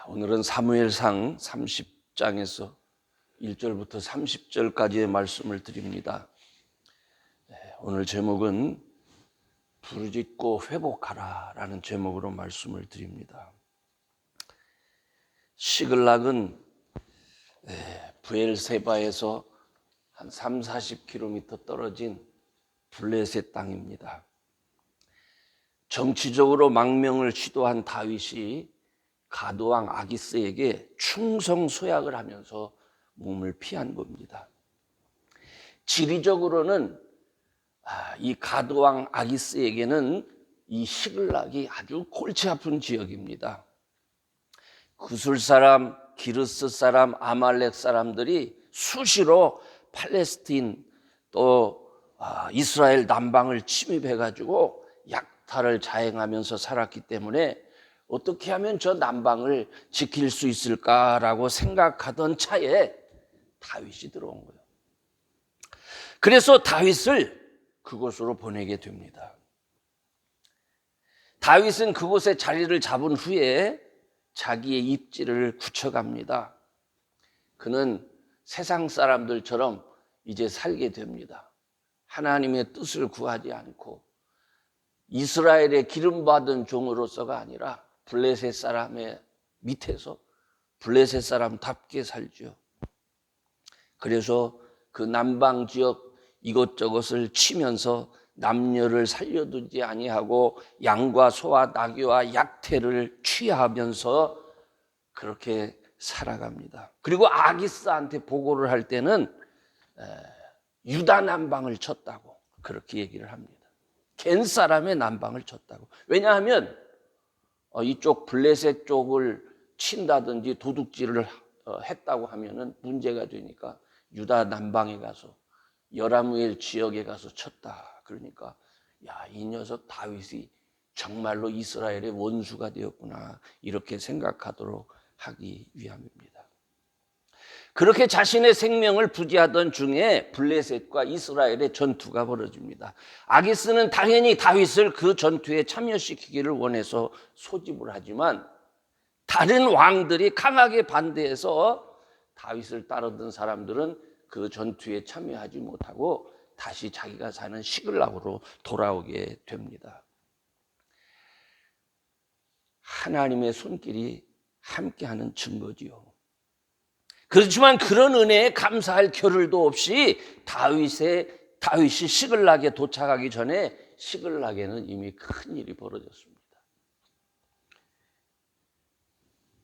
오늘은 사무엘상 30장에서 1절부터 30절까지의 말씀을 드립니다. 오늘 제목은 부르짖고 회복하라 라는 제목으로 말씀을 드립니다. 시글락은 브엘세바에서 한 30-40km 떨어진 블레셋 땅입니다. 정치적으로 망명을 시도한 다윗이 가드왕 아기스에게 충성 서약을 하면서 몸을 피한 겁니다. 지리적으로는 이 가드왕 아기스에게는 이 시글락이 아주 골치 아픈 지역입니다. 구술 사람, 기르스 사람, 아말렉 사람들이 수시로 팔레스틴 또 이스라엘 남방을 침입해가지고 약탈을 자행하면서 살았기 때문에 어떻게 하면 저 남방을 지킬 수 있을까라고 생각하던 차에 다윗이 들어온 거예요. 그래서 다윗을 그곳으로 보내게 됩니다. 다윗은 그곳에 자리를 잡은 후에 자기의 입지를 굳혀갑니다. 그는 세상 사람들처럼 이제 살게 됩니다. 하나님의 뜻을 구하지 않고 이스라엘의 기름받은 종으로서가 아니라 블레셋 사람의 밑에서 블레셋 사람답게 살죠. 그래서 그 남방 지역 이것저것을 치면서 남녀를 살려두지 아니하고 양과 소와 나귀와 약태를 취하면서 그렇게 살아갑니다. 그리고 아기스한테 보고를 할 때는 유다 남방을 쳤다고 그렇게 얘기를 합니다. 겐 사람의 남방을 쳤다고. 왜냐하면 이쪽 블레셋 쪽을 친다든지 도둑질을 했다고 하면은 문제가 되니까 유다 남방에 가서 여라무엘 지역에 가서 쳤다. 그러니까 이 녀석 다윗이 정말로 이스라엘의 원수가 되었구나 이렇게 생각하도록 하기 위함입니다. 그렇게 자신의 생명을 부지하던 중에 블레셋과 이스라엘의 전투가 벌어집니다. 아기스는 당연히 다윗을 그 전투에 참여시키기를 원해서 소집을 하지만 다른 왕들이 강하게 반대해서 다윗을 따르던 사람들은 그 전투에 참여하지 못하고 다시 자기가 사는 시글락으로 돌아오게 됩니다. 하나님의 손길이 함께하는 증거지요. 그렇지만 그런 은혜에 감사할 겨를도 없이 다윗이 시글락에 도착하기 전에 시글락에는 이미 큰 일이 벌어졌습니다.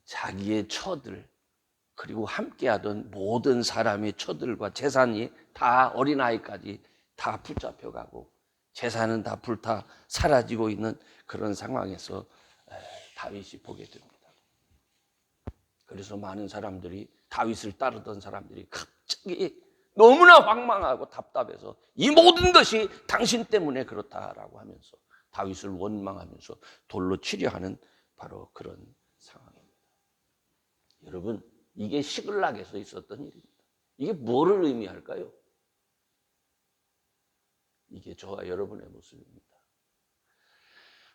자기의 처들 그리고 함께하던 모든 사람의 처들과 재산이 다 어린아이까지 다 붙잡혀가고 재산은 다 불타 사라지고 있는 그런 상황에서 다윗이 보게 됩니다. 그래서 많은 사람들이 다윗을 따르던 사람들이 갑자기 너무나 황망하고 답답해서 이 모든 것이 당신 때문에 그렇다라고 하면서 다윗을 원망하면서 돌로 치려하는 바로 그런 상황입니다. 여러분, 이게 시글락에서 있었던 일입니다. 이게 뭐를 의미할까요? 이게 저와 여러분의 모습입니다.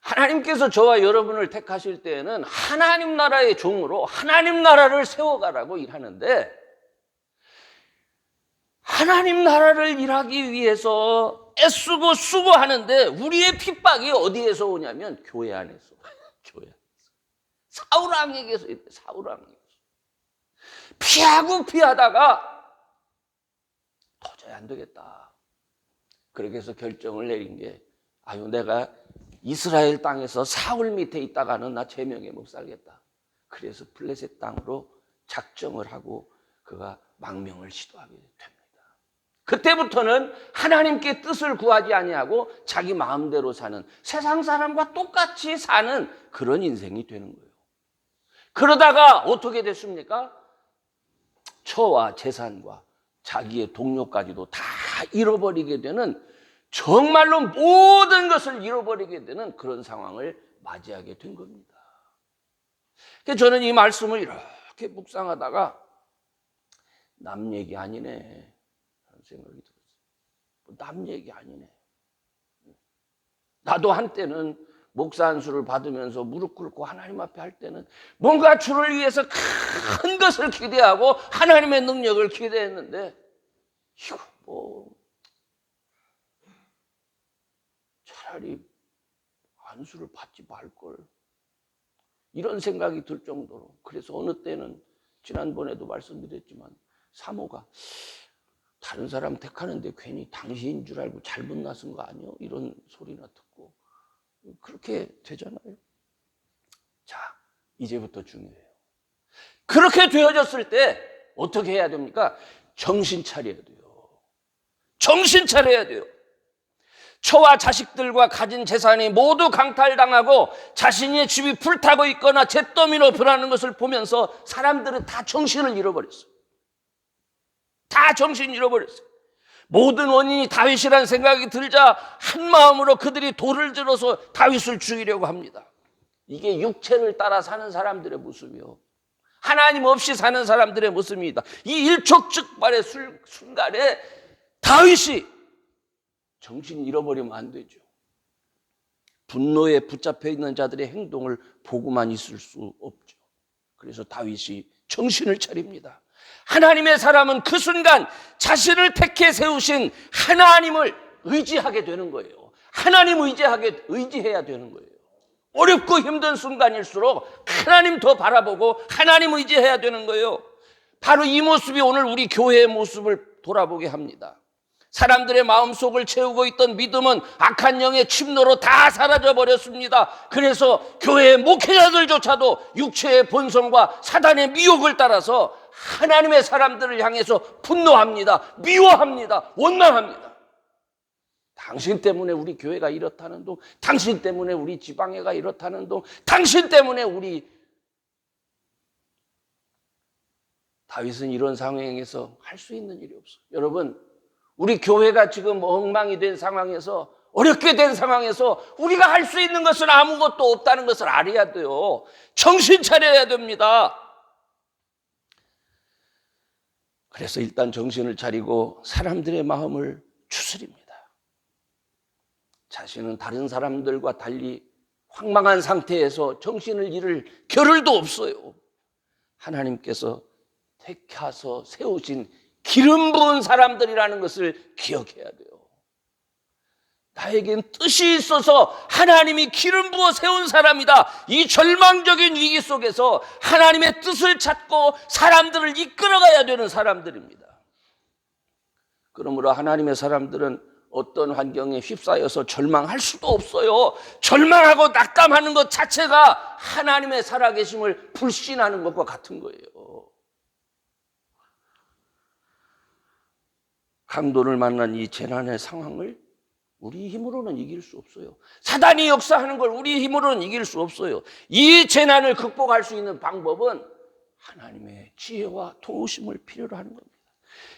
하나님께서 저와 여러분을 택하실 때에는 하나님 나라의 종으로 하나님 나라를 세워가라고 일하는데 하나님 나라를 일하기 위해서 애쓰고 수고하는데 우리의 핍박이 어디에서 오냐면 교회 안에서. 교회 안에서. 사울왕에게서 있대. 사울왕에게서. 피하고 피하다가 도저히 안 되겠다. 그렇게 해서 결정을 내린 게 내가 이스라엘 땅에서 사울 밑에 있다가는 나 제명에 못 살겠다. 그래서 블레셋 땅으로 작정을 하고 그가 망명을 시도하게 됩니다. 그때부터는 하나님께 뜻을 구하지 아니하고 자기 마음대로 사는 세상 사람과 똑같이 사는 그런 인생이 되는 거예요. 그러다가 어떻게 됐습니까? 처와 재산과 자기의 동료까지도 다 잃어버리게 되는 정말로 모든 것을 잃어버리게 되는 그런 상황을 맞이하게 된 겁니다. 그래서 저는 이 말씀을 이렇게 묵상하다가 남 얘기 아니네 하는 생각이 들었어요. 남 얘기 아니네. 나도 한때는 목사 안수를 받으면서 무릎 꿇고 하나님 앞에 할 때는 뭔가 주를 위해서 큰 것을 기대하고 하나님의 능력을 기대했는데 이거 뭐 차라리 안수를 받지 말걸, 이런 생각이 들 정도로. 그래서 어느 때는 지난번에도 말씀드렸지만 사모가 다른 사람 택하는데 괜히 당신인 줄 알고 잘못 나선 거 아니요? 이런 소리나 듣고 그렇게 되잖아요. 자, 이제부터 중요해요. 그렇게 되어졌을 때 어떻게 해야 됩니까? 정신 차려야 돼요. 정신 차려야 돼요. 처와 자식들과 가진 재산이 모두 강탈당하고 자신의 집이 불타고 있거나 잿더미로 변하는 것을 보면서 사람들은 다 정신을 잃어버렸어요. 다 정신을 잃어버렸어요. 모든 원인이 다윗이라는 생각이 들자 한 마음으로 그들이 돌을 들어서 다윗을 죽이려고 합니다. 이게 육체를 따라 사는 사람들의 모습이요, 하나님 없이 사는 사람들의 모습입니다. 이 일촉즉발의 순간에 다윗이 정신 잃어버리면 안 되죠. 분노에 붙잡혀 있는 자들의 행동을 보고만 있을 수 없죠. 그래서 다윗이 정신을 차립니다. 하나님의 사람은 그 순간 자신을 택해 세우신 하나님을 의지하게 되는 거예요. 하나님 의지해야 되는 거예요. 어렵고 힘든 순간일수록 하나님 더 바라보고 하나님 의지해야 되는 거예요. 바로 이 모습이 오늘 우리 교회의 모습을 돌아보게 합니다. 사람들의 마음속을 채우고 있던 믿음은 악한 영의 침노로 다 사라져 버렸습니다. 그래서 교회의 목회자들조차도 육체의 본성과 사단의 미혹을 따라서 하나님의 사람들을 향해서 분노합니다. 미워합니다. 원망합니다. 당신 때문에 우리 교회가 이렇다는 둥, 당신 때문에 우리 지방회가 이렇다는 둥, 당신 때문에 우리. 다윗은 이런 상황에서 할 수 있는 일이 없어요. 여러분, 우리 교회가 지금 엉망이 된 상황에서, 어렵게 된 상황에서 우리가 할 수 있는 것은 아무것도 없다는 것을 알아야 돼요. 정신 차려야 됩니다. 그래서 일단 정신을 차리고 사람들의 마음을 추스립니다. 자신은 다른 사람들과 달리 황망한 상태에서 정신을 잃을 겨를도 없어요. 하나님께서 택하서 세우신 기름 부은 사람들이라는 것을 기억해야 돼요. 나에겐 뜻이 있어서 하나님이 기름 부어 세운 사람이다. 이 절망적인 위기 속에서 하나님의 뜻을 찾고 사람들을 이끌어가야 되는 사람들입니다. 그러므로 하나님의 사람들은 어떤 환경에 휩싸여서 절망할 수도 없어요. 절망하고 낙담하는 것 자체가 하나님의 살아계심을 불신하는 것과 같은 거예요. 강도를 만난 이 재난의 상황을 우리 힘으로는 이길 수 없어요. 사단이 역사하는 걸 우리 힘으로는 이길 수 없어요. 이 재난을 극복할 수 있는 방법은 하나님의 지혜와 도우심을 필요로 하는 겁니다.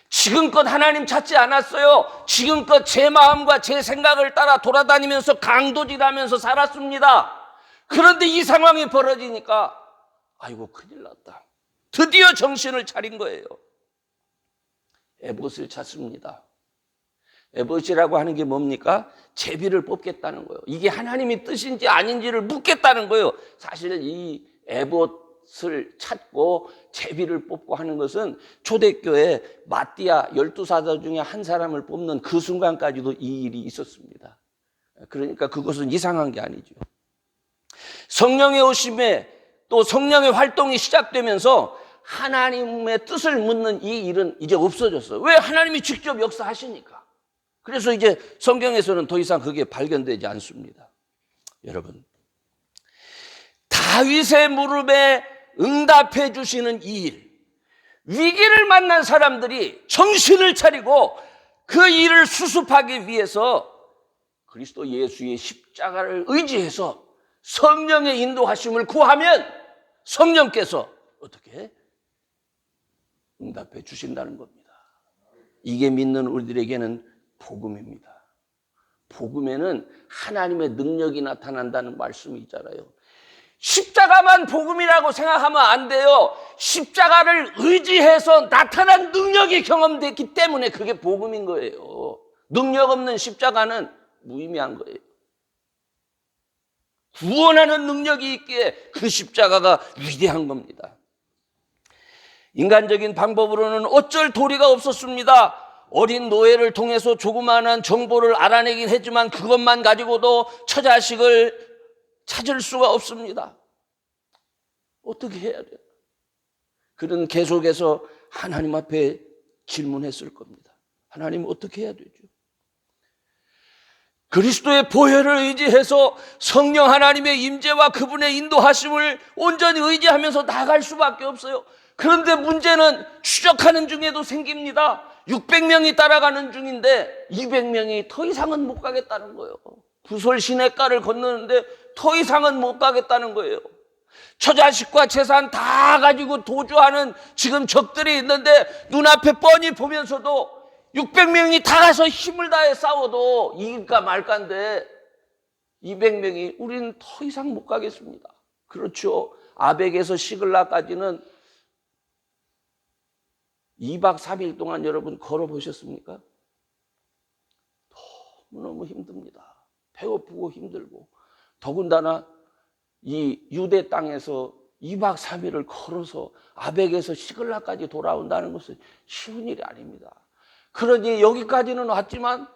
지금껏 하나님 찾지 않았어요. 지금껏 제 마음과 제 생각을 따라 돌아다니면서 강도질하면서 살았습니다. 그런데 이 상황이 벌어지니까 아이고 큰일 났다. 드디어 정신을 차린 거예요. 에봇을 찾습니다. 에봇이라고 하는 게 뭡니까? 제비를 뽑겠다는 거예요. 이게 하나님의 뜻인지 아닌지를 묻겠다는 거예요. 사실 이 에봇을 찾고 제비를 뽑고 하는 것은 초대교회 마띠아 12사도 중에 한 사람을 뽑는 그 순간까지도 이 일이 있었습니다. 그러니까 그것은 이상한 게 아니죠. 성령의 오심에 또 성령의 활동이 시작되면서 하나님의 뜻을 묻는 이 일은 이제 없어졌어요. 왜? 하나님이 직접 역사하시니까. 그래서 이제 성경에서는 더 이상 그게 발견되지 않습니다. 여러분, 다윗의 물음에 응답해 주시는 이 일, 위기를 만난 사람들이 정신을 차리고 그 일을 수습하기 위해서 그리스도 예수의 십자가를 의지해서 성령의 인도하심을 구하면 성령께서 어떻게 응답해 주신다는 겁니다. 이게 믿는 우리들에게는 복음입니다. 복음에는 하나님의 능력이 나타난다는 말씀이 있잖아요. 십자가만 복음이라고 생각하면 안 돼요. 십자가를 의지해서 나타난 능력이 경험됐기 때문에 그게 복음인 거예요. 능력 없는 십자가는 무의미한 거예요. 구원하는 능력이 있기에 그 십자가가 위대한 겁니다. 인간적인 방법으로는 어쩔 도리가 없었습니다. 어린 노예를 통해서 조그마한 정보를 알아내긴 했지만 그것만 가지고도 처자식을 찾을 수가 없습니다. 어떻게 해야 돼요? 그는 계속해서 하나님 앞에 질문했을 겁니다. 하나님 어떻게 해야 되죠? 그리스도의 보혈을 의지해서 성령 하나님의 임재와 그분의 인도하심을 온전히 의지하면서 나갈 수밖에 없어요. 그런데 문제는 추적하는 중에도 생깁니다. 600명이 따라가는 중인데 200명이 더 이상은 못 가겠다는 거예요. 구설 시냇가를 건너는데 더 이상은 못 가겠다는 거예요. 처자식과 재산 다 가지고 도주하는 지금 적들이 있는데 눈앞에 뻔히 보면서도 600명이 다 가서 힘을 다해 싸워도 이길까 말까인데 200명이 우리는 더 이상 못 가겠습니다. 그렇죠. 아벡에서 시글라까지는 2박 3일 동안 여러분 걸어보셨습니까? 너무너무 힘듭니다. 배고프고 힘들고 더군다나 이 유대 땅에서 2박 3일을 걸어서 아벡에서 시글라까지 돌아온다는 것은 쉬운 일이 아닙니다. 그러니 여기까지는 왔지만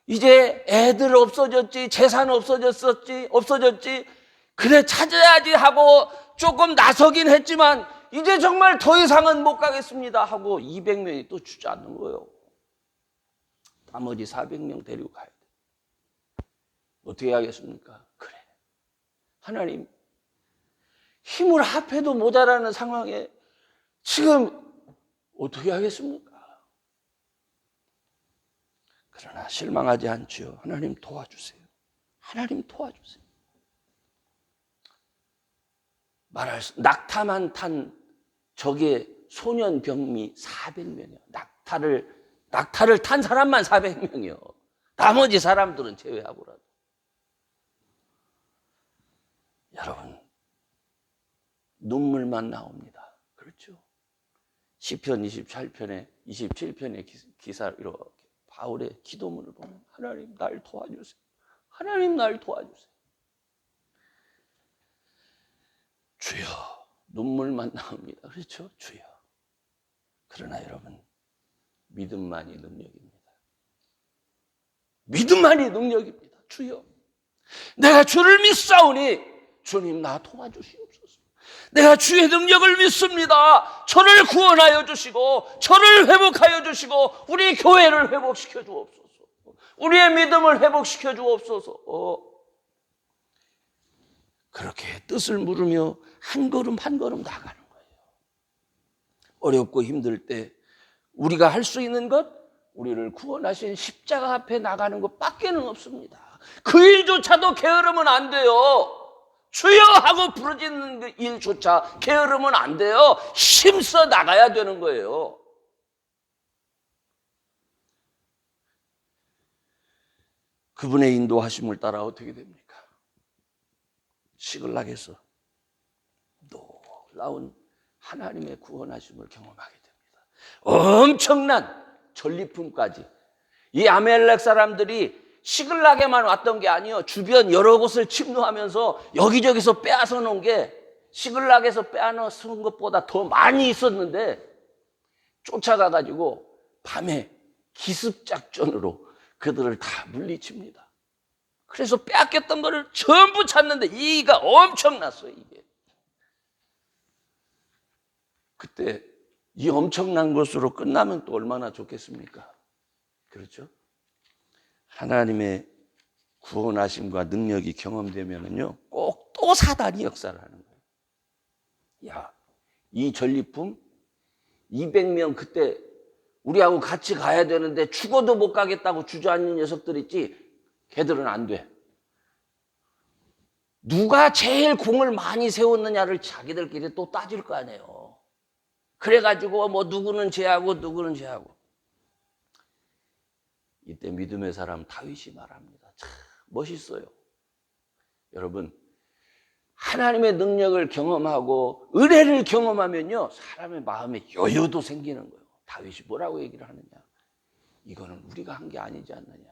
이제 애들 없어졌지, 재산 없어졌지, 그래 찾아야지 하고 조금 나서긴 했지만 이제 정말 더 이상은 못 가겠습니다 하고 200명이 또 주저앉는 거예요. 나머지 400명 데리고 가야 돼. 어떻게 하겠습니까? 그래. 하나님, 힘을 합해도 모자라는 상황에 지금 어떻게 하겠습니까? 그러나 실망하지 않지요. 하나님 도와주세요. 하나님 도와주세요. 낙타만 탄 적의 소년 병미 400명이요. 낙타를 탄 사람만 400명이요. 나머지 사람들은 제외하고라도. 여러분, 눈물만 나옵니다. 그렇죠? 시편 27편의 기사 이렇게 바울의 기도문을 보면 하나님 날 도와주세요. 하나님 날 도와주세요. 주여, 눈물만 나옵니다. 그렇죠? 주여. 그러나 여러분, 믿음만이 능력입니다. 믿음만이 능력입니다. 주여, 내가 주를 믿사오니 주님 나 도와주시옵소서. 내가 주의 능력을 믿습니다. 저를 구원하여 주시고 저를 회복하여 주시고 우리 교회를 회복시켜 주옵소서. 우리의 믿음을 회복시켜 주옵소서. 그렇게 뜻을 물으며 한 걸음 한 걸음 나가는 거예요. 어렵고 힘들 때 우리가 할 수 있는 것, 우리를 구원하신 십자가 앞에 나가는 것밖에는 없습니다. 그 일조차도 게으르면 안 돼요. 주여 하고 부르짖는 그 일조차 게으르면 안 돼요. 힘써 나가야 되는 거예요. 그분의 인도하심을 따라 어떻게 됩니까? 시글락에서 놀라운 하나님의 구원하심을 경험하게 됩니다. 엄청난 전리품까지. 이 아멜렉 사람들이 시글락에만 왔던 게 아니에요. 주변 여러 곳을 침노하면서 여기저기서 빼앗아 놓은 게 시글락에서 빼앗은 것보다 더 많이 있었는데 쫓아가가지고 밤에 기습작전으로 그들을 다 물리칩니다. 그래서 빼앗겼던 거를 전부 찾는데 이가 엄청났어요. 이게. 그때 이 엄청난 것으로 끝나면 또 얼마나 좋겠습니까? 그렇죠? 하나님의 구원하심과 능력이 경험되면은요, 꼭 또 사단이 역사를 하는 거예요. 야, 이 전리품 200명 그때 우리하고 같이 가야 되는데 죽어도 못 가겠다고 주저앉는 녀석들 있지? 걔들은 안 돼. 누가 제일 공을 많이 세웠느냐를 자기들끼리 또 따질 거 아니에요. 그래가지고 뭐 누구는 쟤하고 누구는 쟤하고. 이때 믿음의 사람 다윗이 말합니다. 참 멋있어요. 여러분, 하나님의 능력을 경험하고 은혜를 경험하면요, 사람의 마음에 여유도 생기는 거예요. 다윗이 뭐라고 얘기를 하느냐? 이거는 우리가 한 게 아니지 않느냐?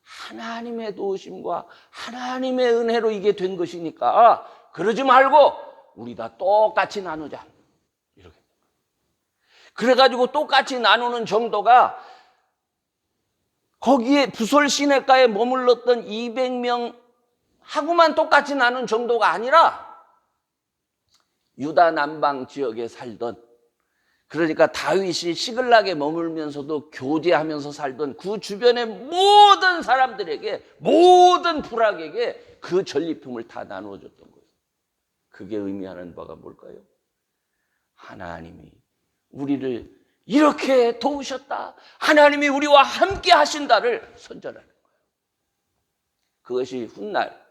하나님의 도우심과 하나님의 은혜로 이게 된 것이니까 그러지 말고 우리 다 똑같이 나누자. 이렇게. 그래가지고 똑같이 나누는 정도가 거기에 부솔 시내가에 머물렀던 200명 하고만 똑같이 나눈 정도가 아니라 유다 남방 지역에 살던, 그러니까 다윗이 시글락에 머물면서도 교제하면서 살던 그 주변의 모든 사람들에게, 모든 부락에게 그 전리품을 다 나누어줬던 거예요. 그게 의미하는 바가 뭘까요? 하나님이 우리를 이렇게 도우셨다, 하나님이 우리와 함께 하신다를 선전하는 거예요. 그것이 훗날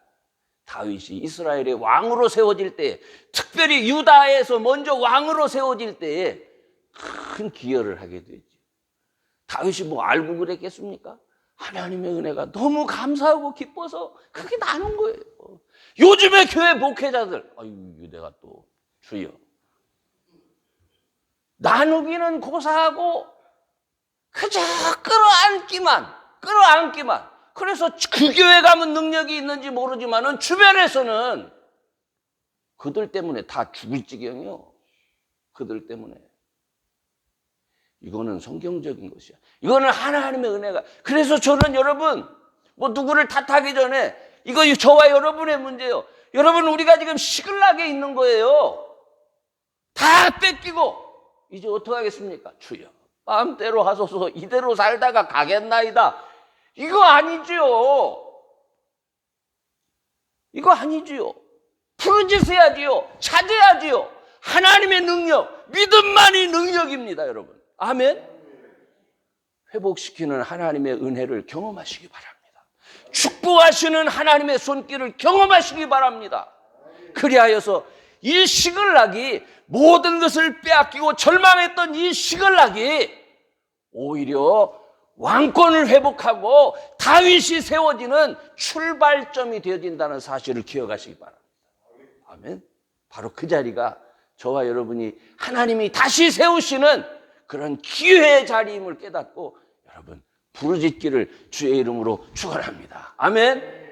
다윗이 이스라엘의 왕으로 세워질 때, 특별히 유다에서 먼저 왕으로 세워질 때에 큰 기여를 하게 되죠. 다윗이 뭐 알고 그랬겠습니까? 하나님의 은혜가 너무 감사하고 기뻐서 그게 나눈 거예요. 요즘에 교회 목회자들, 아유, 내가 또 주여, 나누기는 고사하고 그저 끌어안기만. 그래서 그 교회 가면 능력이 있는지 모르지만은 주변에서는 그들 때문에 다 죽을 지경이요. 그들 때문에. 이거는 성경적인 것이야. 이거는 하나님의 은혜가. 그래서 저는 여러분, 뭐 누구를 탓하기 전에 이거 저와 여러분의 문제예요. 여러분, 우리가 지금 시글락에 있는 거예요. 다 뺏기고 이제 어떡하겠습니까? 주여, 마음대로 하소서. 이대로 살다가 가겠나이다. 이거 아니지요. 이거 아니지요. 부르짖어야지요. 찾아야지요. 하나님의 능력, 믿음만이 능력입니다, 여러분. 아멘. 회복시키는 하나님의 은혜를 경험하시기 바랍니다. 축복하시는 하나님의 손길을 경험하시기 바랍니다. 그리하여서 이 시글락이, 모든 것을 빼앗기고 절망했던 이 시글락이 오히려 왕권을 회복하고 다윗이 세워지는 출발점이 되어진다는 사실을 기억하시기 바랍니다. 아멘. 바로 그 자리가 저와 여러분이 하나님이 다시 세우시는 그런 기회의 자리임을 깨닫고 여러분 부르짖기를 주의 이름으로 축원합니다. 아멘.